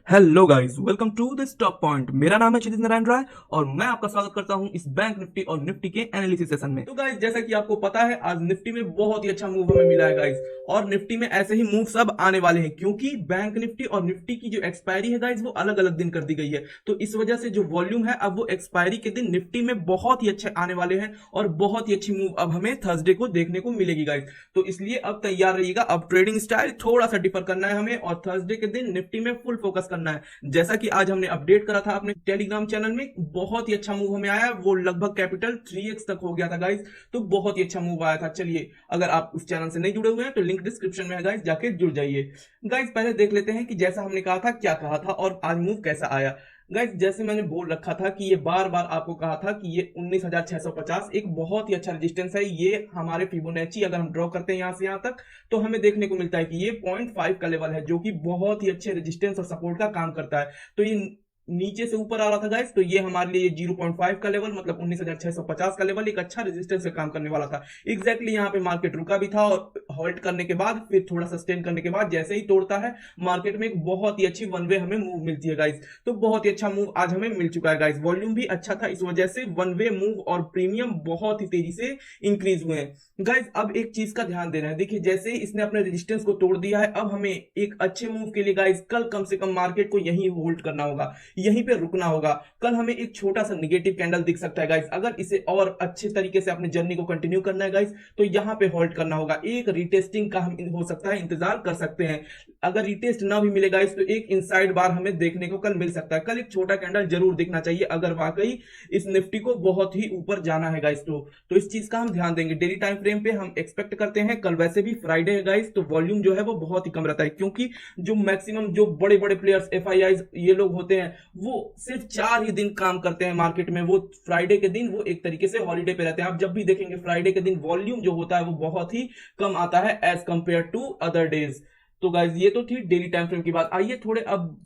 Hello guys, welcome to the stock point. मेरा नाम है क्षितिज नारायण राय और मैं आपका स्वागत करता हूं इस बैंक निफ्टी और निफ्टी के एनालिसिस सेशन में। तो गाइस, जैसा कि आपको पता है, आज निफ्टी में बहुत ही अच्छा मूव हमें मिला है गाइस, और निफ्टी में ऐसे ही मूव सब आने वाले हैं क्योंकि बैंक निफ्टी और निफ्टी की जो एक्सपायरी है गाइस, वो अलग अलग दिन कर दी गई है। तो इस वजह से जो वॉल्यूम है, अब वो एक्सपायरी के दिन निफ्टी में बहुत ही अच्छे आने वाले हैं और बहुत ही अच्छी मूव अब हमें थर्सडे को देखने को मिलेगी गाइस। तो इसलिए अब तैयार रहिएगा। अब ट्रेडिंग स्टाइल थोड़ा सा डिफर करना है हमें और थर्सडे के दिन निफ्टी में फुल फोकस करना है। जैसा कि आज हमने अपडेट करा था अपने टेलीग्राम चैनल में, बहुत ही अच्छा मूव हमें आया, वो लगभग कैपिटल 3x तक हो गया था गाइस। तो बहुत ही अच्छा मूव आया था। चलिए, अगर आप उस चैनल से नहीं जुड़े हुए हैं तो लिंक डिस्क्रिप्शन में है गाइस, जाके जुड़ जाइए। गाइस, पहले देख लेते हैं कि जैसा हमने कहा था क्या कहा था और आज मूव कैसा आया। गाइस, जैसे मैंने बोल रखा था कि ये बार बार आपको कहा था कि ये 19,650 एक बहुत ही अच्छा रेजिस्टेंस है। ये हमारे फिबोनाची अगर हम ड्रॉ करते हैं यहां से यहां तक, तो हमें देखने को मिलता है कि ये 0.5 का लेवल है, जो कि बहुत ही अच्छे रेजिस्टेंस और सपोर्ट का काम करता है। तो ये नीचे से ऊपर आ रहा था गाइस, तो ये हमारे लिए 0.5 का लेवल, मतलब 19,650 का लेवल एक अच्छा रेजिस्टेंस से काम करने वाला था। एग्जैक्टली यहाँ पे मार्केट रुका भी था और होल्ड करने के बाद फिर थोड़ा सस्टेन करने के बाद जैसे ही तोड़ता है, मार्केट में एक बहुत ही अच्छी वन वे हमें मूव मिलती है गाइस। तो बहुत ही अच्छा मूव आज हमें मिल चुका है गाइस। वॉल्यूम भी अच्छा था, इस वजह से वन वे मूव और प्रीमियम बहुत ही तेजी से इंक्रीज हुए हैं गाइस। अब एक चीज का ध्यान देना है, देखिए जैसे ही इसने अपने रेजिस्टेंस को तोड़ दिया है, अब हमें एक अच्छे मूव के लिए गाइस कल कम से कम मार्केट को यहीं होल्ड करना होगा, यहीं पे रुकना होगा। कल हमें एक छोटा सा नेगेटिव कैंडल दिख सकता है गाइस। अगर इसे और अच्छे तरीके से अपनी जर्नी को कंटिन्यू करना है गाइस, तो यहां पे होल्ड करना होगा। एक रिटेस्टिंग का हम हो सकता है इंतजार कर सकते हैं। अगर रिटेस्ट ना भी मिले गाइस, तो एक इनसाइड बार हमें देखने को कल मिल सकता है। कल एक छोटा कैंडल जरूर दिखना चाहिए अगर वाकई इस निफ्टी को बहुत ही ऊपर जाना है गाइस। तो इस चीज का हम ध्यान देंगे। डेली टाइम फ्रेम पे हम एक्सपेक्ट करते हैं, कल वैसे भी फ्राइडे है गाइस, तो वॉल्यूम जो है वो बहुत ही कम रहता है क्योंकि जो मैक्सिमम जो बड़े बड़े प्लेयर्स एफआईआईज ये लोग होते हैं, वो सिर्फ 4 ही दिन काम करते हैं मार्केट में। वो फ्राइडे के दिन वो एक तरीके से हॉलीडे पे रहते हैं। आप जब भी देखेंगे फ्राइडे के दिन वॉल्यूम जो होता है वो बहुत ही कम आता है as compare to other days. तो गाइज, ये तो थी डेली टाइम फ्रेम की बात। आइए थोड़े अब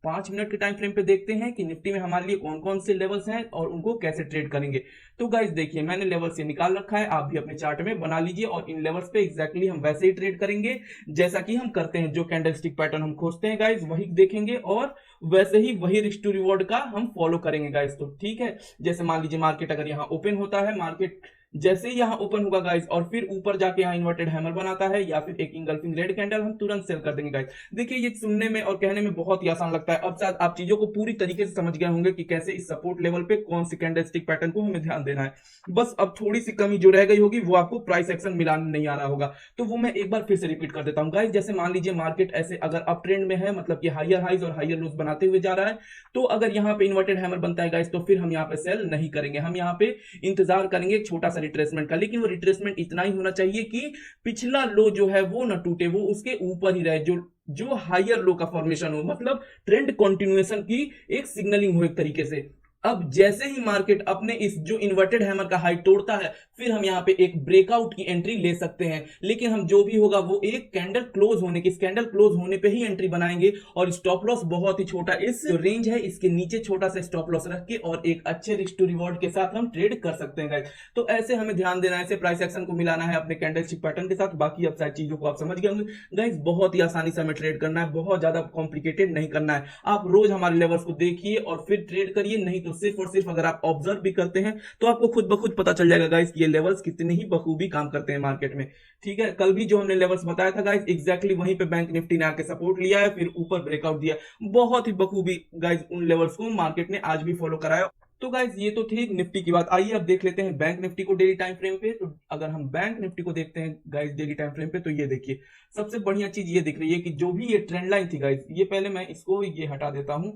5 मिनट के टाइम फ्रेम पे देखते हैं कि निफ्टी में हमारे लिए कौन कौन से लेवल्स हैं और उनको कैसे ट्रेड करेंगे। तो गाइस देखिए, मैंने लेवल्स से निकाल रखा है, आप भी अपने चार्ट में बना लीजिए और इन लेवल्स पे एग्जैक्टली हम वैसे ही ट्रेड करेंगे जैसा कि हम करते हैं। जो कैंडलस्टिक पैटर्न हम खोजते हैं गाइस, वही देखेंगे और वैसे ही वही रिस्क टू रिवॉर्ड का हम फॉलो करेंगे गाइस। तो ठीक है, जैसे मान लीजिए मार्केट अगर यहाँ ओपन होता है, मार्केट जैसे ही यहाँ ओपन होगा गाइस और फिर ऊपर जाके यहाँ इन्वर्टेड हैमर बनाता है या फिर एक इंगल्फिंग रेड कैंडल, हम तुरंत सेल कर देंगे गाइस। देखिए, ये सुनने में और कहने में बहुत ही आसान लगता है। अब शायद आप चीजों को पूरी तरीके से समझ गए होंगे कि कैसे इस सपोर्ट लेवल पे कौन सी कैंडलस्टिक पैटर्न को हमें ध्यान देना है। बस अब थोड़ी सी कमी जो रह गई होगी वो आपको प्राइस एक्शन मिलाने नहीं आ रहा होगा। तो वो मैं एक बार फिर से रिपीट कर देता हूँ गाइस। जैसे मान लीजिए मार्केट ऐसे अगर अप ट्रेंड में है, मतलब कि हाइयर हाइज और हाइयर लोज बनाते हुए जा रहा है, तो अगर यहाँ पे इन्वर्टेड हैमर बनता है गाइस, तो फिर हम यहाँ पे सेल नहीं करेंगे। हम यहाँ पे इंतजार करेंगे एक छोटा सा रिट्रेसमेंट का, लेकिन वो रिट्रेसमेंट इतना ही होना चाहिए कि पिछला लो जो है वो ना टूटे, वो उसके ऊपर ही रहे, जो हायर लो का फॉर्मेशन हो, मतलब ट्रेंड कंटिन्यूएशन की एक सिग्नलिंग हो एक तरीके से। अब जैसे ही मार्केट अपने इस जो इन्वर्टेड हैमर का हाई तोड़ता है, फिर हम यहाँ पे एक ब्रेकआउट की एंट्री ले सकते हैं। लेकिन हम जो भी होगा वो एक कैंडल क्लोज होने की, इस कैंडल क्लोज होने पे ही एंट्री बनाएंगे और स्टॉप लॉस बहुत ही छोटा, इस जो रेंज है इसके नीचे छोटा सा स्टॉप लॉस रख के और एक अच्छे रिस्क टू रिवॉर्ड के साथ हम ट्रेड कर सकते हैं गाइस। तो ऐसे हमें ध्यान देना है, ऐसे प्राइस एक्शन को मिलाना है अपने कैंडलस्टिक पैटर्न के साथ। बाकी अब सारी चीजों को आप समझ गए होंगे गाइस। बहुत ही आसानी से हमें ट्रेड करना है, बहुत ज्यादा कॉम्प्लिकेटेड नहीं करना है। आप रोज हमारे लेवल्स को देखिए और फिर ट्रेड करिए, नहीं तो सिर्फ और सिर्फ अगर आप ऑब्जर्व भी करते हैं तो आपको खुद ब खुद पता चल जाएगा गाइस कि ये लेवल्स कितने ही बखूबी काम करते हैं मार्केट में। ठीक है, कल भी जो हमने लेवल्स बताया था गाइस, एग्जैक्टली वहीं पे बैंक निफ्टी ने आके सपोर्ट लिया है, फिर ऊपर ब्रेकआउट दिया। बहुत ही बखूबी गाइस उन लेवल्स को मार्केट ने आज भी फॉलो कराया। तो गाइस, ये तो ठीक निफ्टी की बात। आइए अब देख लेते हैं बैंक निफ्टी को डेली टाइम फ्रेम पे। तो अगर हम बैंक निफ्टी को देखते हैं गाइस डेली टाइम फ्रेम पे, तो ये देखिए सबसे बढ़िया चीज ये दिख रही है कि जो भी ये ट्रेंड लाइन थी गाइस, ये पहले मैं इसको ये हटा देता हूं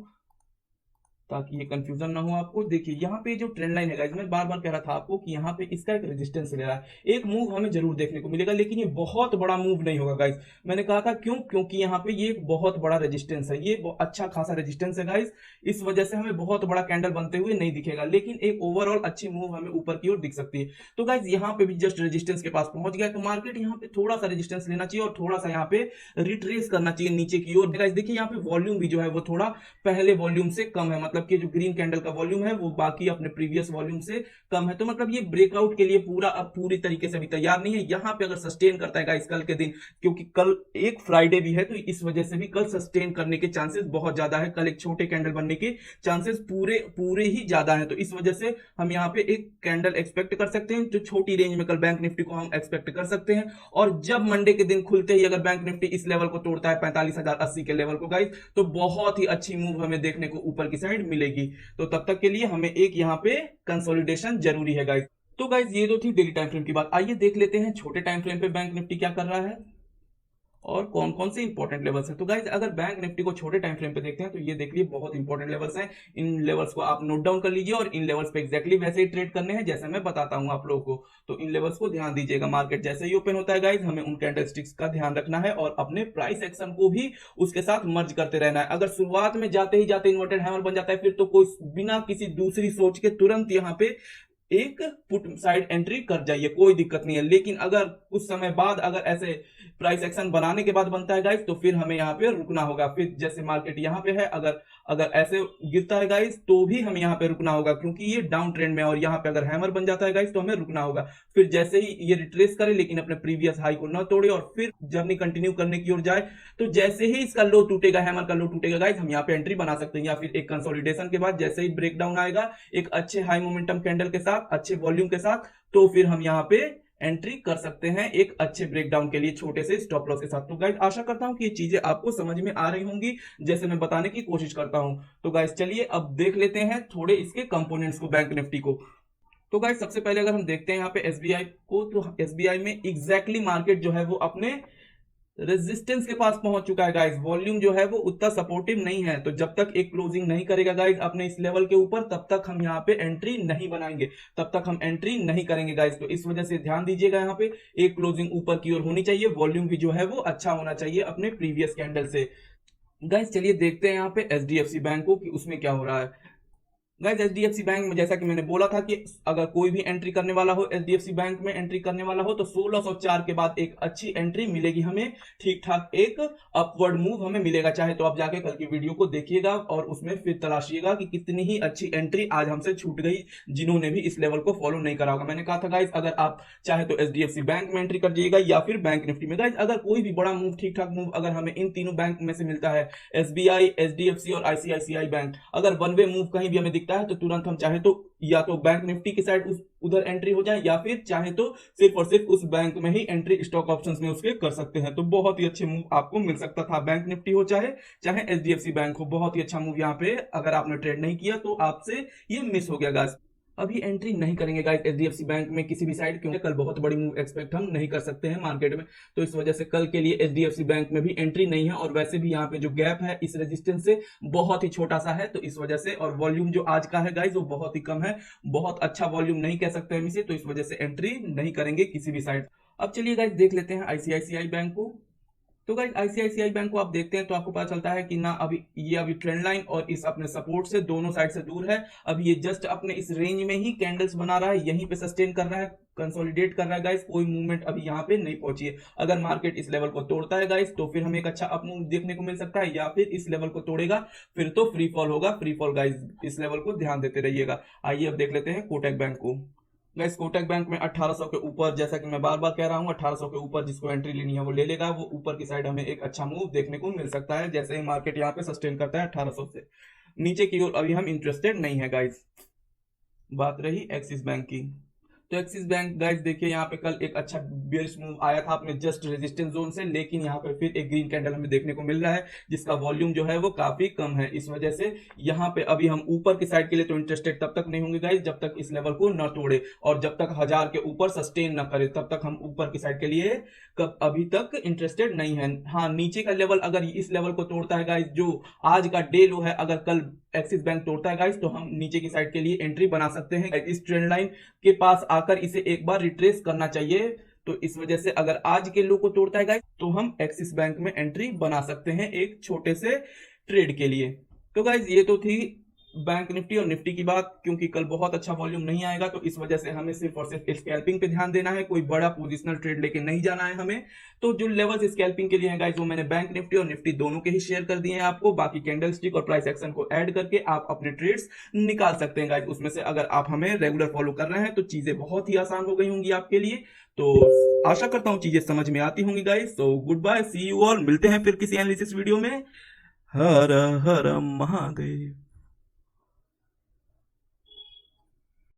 ताकि ये कंफ्यूजन ना हो आपको। देखिए यहाँ पे जो ट्रेंड लाइन है गाइस, मैं बार बार कह रहा था आपको कि यहाँ पे इसका एक रेजिस्टेंस ले रहा है। एक मूव हमें जरूर देखने को मिलेगा, लेकिन ये बहुत बड़ा मूव नहीं होगा गाइस। मैंने कहा था क्यों, क्योंकि यहाँ पे ये एक बहुत बड़ा रेजिस्टेंस है, ये अच्छा खासा रेजिस्टेंस है गाइस। इस वजह से हमें बहुत बड़ा कैंडल बनते हुए नहीं दिखेगा, लेकिन एक ओवरऑल अच्छी मूव हमें ऊपर की ओर दिख सकती है। तो गाइस यहाँ पे भी जस्ट रेजिस्टेंस के पास पहुंच गया, तो मार्केट यहाँ पे थोड़ा सा रेजिस्टेंस लेना चाहिए और थोड़ा सा यहाँ पे रिट्रेस करना चाहिए नीचे की ओर। गाइस देखिए यहाँ पे वॉल्यूम भी जो है वो थोड़ा पहले वॉल्यूम से कम है, मतलब मतलब कि जो ग्रीन कैंडल का वॉल्यूम है वो बाकी अपने प्रीवियस वॉल्यूम से कम है। तो मतलब ये ब्रेकआउट के लिए पूरी तरीके से अभी तैयार नहीं है। यहाँ पे अगर सस्टेन करता है गाइस कल के दिन, क्योंकि कल एक फ्राइडे भी है, तो इस वजह से भी कल सस्टेन करने के चांसेस बहुत ज्यादा है। कल एक छोटे कैंडल बनने के चांसेस पूरे ही ज्यादा है। तो इस वजह से हम यहाँ पे एक कैंडल एक्सपेक्ट कर सकते हैं जो छोटी रेंज में कल बैंक निफ्टी को हम एक्सपेक्ट कर सकते हैं। और जब मंडे के दिन खुलते ही अगर बैंक निफ्टी इस लेवल को तोड़ता है 45,080 के लेवल को गाइस, तो बहुत ही अच्छी मूव हमें देखने को ऊपर की साइड मिलेगी। तो तब तक के लिए हमें एक यहाँ पे कंसोलिडेशन जरूरी है गाइस। तो गाइस ये तो थी डेली टाइम फ्रेम की बात। आइए देख लेते हैं छोटे टाइम फ्रेम पे बैंक निफ्टी क्या कर रहा है और कौन कौन से इंपॉर्टेंट लेवल्स हैं। तो गाइज अगर बैंक निफ्टी को छोटे टाइम फ्रेम पे देखते हैं तो ये देख लीजिए बहुत इंपॉर्टेंट लेवल्स हैं। इन लेवल्स को आप नोट डाउन कर लीजिए और इन लेवल्स पे एक्जैक्टली वैसे ही ट्रेड करने हैं जैसे मैं बताता हूं आप लोगों को। तो इन लेवल्स को ध्यान दीजिएगा। मार्केट जैसे ही ओपन होता है गाइज, हमें उन कैंडलस्टिक्स का ध्यान रखना है और अपने प्राइस एक्शन को भी उसके साथ मर्ज करते रहना है। अगर शुरुआत में जाते ही जाते इन्वर्टेड हैमर बन जाता है, फिर तो कोई बिना किसी दूसरी सोच के तुरंत यहाँ पे एक पुट साइड एंट्री कर जाइए, कोई दिक्कत नहीं है। लेकिन अगर कुछ समय बाद अगर ऐसे प्राइस एक्शन बनाने के बाद बनता है गाइस, तो फिर हमें यहाँ पे रुकना होगा। फिर जैसे मार्केट यहाँ पे है, अगर ऐसे गिरता है गाइस तो भी हमें यहाँ पे रुकना होगा, क्योंकि ये डाउन ट्रेंड में और यहाँ पे अगर हैमर बन जाता है गाइस तो हमें रुकना होगा। फिर जैसे ही ये रिट्रेस करे लेकिन अपने प्रीवियस हाई को न तोड़े और फिर जर्नी कंटिन्यू करने की ओर जाए, तो जैसे ही इसका लो टूटेगा, हैमर का लो टूटेगा गाइस, हम यहाँ पे एंट्री बना सकते हैं। या फिर एक कंसोलिडेशन के बाद जैसे ही ब्रेकडाउन आएगा एक अच्छे हाई मोमेंटम कैंडल के साथ, अच्छे वॉल्यूम के साथ, तो फिर हम यहाँ पे एंट्री कर सकते हैं एक अच्छे ब्रेकडाउन के लिए छोटे से स्टॉप लॉस के साथ। तो गाइस आशा करता हूं कि ये चीजें आपको समझ में आ रही होंगी जैसे मैं बताने की कोशिश करता हूं। तो गाइस चलिए अब देख लेते हैं थोड़े इसके कंपोनेंट्स को बैंक निफ्टी को। तो गाइस सबसे पहले अगर हम देखते हैं यहाँ पे एसबीआई को, तो एसबीआई में एग्जैक्टली मार्केट जो है वो अपने रेजिस्टेंस के पास पहुंच चुका है गाइस। वॉल्यूम जो है वो उतना सपोर्टिव नहीं है, तो जब तक एक क्लोजिंग नहीं करेगा गाइस अपने इस लेवल के ऊपर, तब तक हम यहाँ पे एंट्री नहीं बनाएंगे, तब तक हम एंट्री नहीं करेंगे गाइस। तो इस वजह से ध्यान दीजिएगा, यहाँ पे एक क्लोजिंग ऊपर की ओर होनी चाहिए, वॉल्यूम भी जो है वो अच्छा होना चाहिए अपने प्रीवियस कैंडल से। गाइस चलिए देखते हैं यहाँ पे एचडीएफसी बैंक को कि उसमें क्या हो रहा है। गाइस एचडीएफसी बैंक में जैसा कि मैंने बोला था कि अगर कोई भी एंट्री करने वाला हो, एचडीएफसी बैंक में एंट्री करने वाला हो, तो 1604 के बाद एक अच्छी एंट्री मिलेगी हमें, ठीक ठाक एक अपवर्ड मूव हमें मिलेगा। चाहे तो आप जाके कल की वीडियो को देखिएगा और उसमें फिर तलाशिएगा कि कितनी ही अच्छी एंट्री आज हमसे छूट गई जिन्होंने भी इस लेवल को फॉलो नहीं करा होगा। मैंने कहा था गाइस अगर आप चाहे तो एचडीएफसी बैंक में एंट्री कर जाइएगा या फिर बैंक निफ्टी में। गाइस अगर कोई भी बड़ा मूव, ठीक ठाक मूव अगर हमें इन तीनों बैंक में से मिलता है, एसबीआई, एचडीएफसी और आईसीआईसीआई बैंक, अगर वन वे मूव कहीं भी हमें दिखता है तो तुरंत हम चाहे तो या तो बैंक निफ्टी की साइड उधर एंट्री हो जाए, या फिर चाहे तो सिर्फ और सिर्फ उस बैंक में ही एंट्री स्टॉक ऑप्शंस में उसके कर सकते हैं। तो बहुत ही अच्छे मूव आपको मिल सकता था, बैंक निफ्टी हो चाहे एचडीएफसी बैंक हो। बहुत ही अच्छा मूव यहाँ पे अगर आपने ट्रेड नहीं किया तो आपसे ये मिस हो गया गाइस। अभी एंट्री नहीं करेंगे गाइस एचडीएफसी बैंक में किसी भी साइड, क्योंकि कल बहुत बड़ी मूव एक्सपेक्ट हम नहीं कर सकते हैं मार्केट में। तो इस वजह से कल के लिए एचडीएफसी बैंक में भी एंट्री नहीं है। और वैसे भी यहाँ पे जो गैप है इस रेजिस्टेंस से बहुत ही छोटा सा है, तो इस वजह से, और वॉल्यूम जो आज का है गाइस वो बहुत ही कम है, बहुत अच्छा वॉल्यूम नहीं कह सकते हम इसे, तो इस वजह से एंट्री नहीं करेंगे किसी भी साइड। अब चलिए गाइस देख लेते हैं आईसीआईसीआई बैंक को। तो गाइस आईसीआईसीआई बैंक को आप देखते हैं तो आपको पता चलता है कि ना अभी ट्रेंड लाइन और इस अपने सपोर्ट से दोनों साइड से दूर है। अभी ये जस्ट अपने इस रेंज में ही कैंडल्स बना रहा है, यहीं पे सस्टेन कर रहा है, कंसोलिडेट कर रहा है गाइस। कोई मूवमेंट अभी यहाँ पे नहीं पहुंची है। अगर मार्केट इस लेवल को तोड़ता है गाइस तो फिर हमें एक अच्छा अप मूव देखने को मिल सकता है, या फिर इस लेवल को तोड़ेगा फिर तो फ्री फॉल होगा। फ्री फॉल गाइस इस लेवल को ध्यान देते रहिएगा। आइए अब देख लेते हैं कोटक बैंक को। गाइस कोटक बैंक में 1800 के ऊपर, जैसा कि मैं बार बार कह रहा हूं, 1800 के ऊपर जिसको एंट्री लेनी है वो ले लेगा। वो ऊपर की साइड हमें एक अच्छा मूव देखने को मिल सकता है जैसे ही मार्केट यहाँ पे सस्टेन करता है 1800 से। नीचे की ओर अभी हम इंटरेस्टेड नहीं है गाइस। बात रही एक्सिस बैंक की, तो एक्सिस बैंक गाइस देखिए यहाँ पे कल एक अच्छा बेयरिश मूव आया था अपने जस्ट रेजिस्टेंस जोन से, लेकिन यहाँ पे फिर एक ग्रीन कैंडल हमें देखने को मिल रहा है जिसका वॉल्यूम जो है वो काफी कम है। इस वजह से यहाँ पे अभी हम ऊपर की साइड के लिए तो इंटरेस्टेड तब तक नहीं होंगे गाइस जब तक इस लेवल को न तोड़े, और जब तक 1000 के ऊपर सस्टेन न करे तब तक हम ऊपर की साइड के लिए अभी तक इंटरेस्टेड नहीं है। हाँ नीचे का लेवल अगर इस लेवल को तोड़ता है गाइस, जो आज का डे लो है, अगर कल एक्सिस बैंक तोड़ता है गाइस तो हम नीचे की साइड के लिए एंट्री बना सकते हैं। इस ट्रेंड लाइन के पास आकर इसे एक बार रिट्रेस करना चाहिए। तो इस वजह से अगर आज के लो को तोड़ता है गाइस तो हम एक्सिस बैंक में एंट्री बना सकते हैं एक छोटे से ट्रेड के लिए। तो गाइस ये तो थी बैंक निफ्टी और निफ्टी की बात, क्योंकि कल बहुत अच्छा वॉल्यूम नहीं आएगा, तो इस वजह से हमें सिर्फ और सिर्फ स्कैल्पिंग पे ध्यान देना है, कोई बड़ा पोजिशनल ट्रेड लेके नहीं जाना है हमें। तो जो लेवल्स स्कैल्पिंग के लिए हैं गाइस, वो मैंने बैंक निफ्टी और निफ्टी दोनों के ही शेयर कर दिए हैं आपको। बाकी कैंडल स्टिक और प्राइस एक्शन को ऐड करके आप अपने ट्रेड्स निकाल सकते हैं गाइस। उसमें से अगर आप हमें रेगुलर फॉलो कर रहे हैं तो चीजें बहुत ही आसान हो गई होंगी आपके लिए। तो आशा करता हूं चीजें समझ में आती होंगी गाइस। तो goodbye, see you all, मिलते हैं फिर किसी एनालिसिस वीडियो में। हर हर महादेव।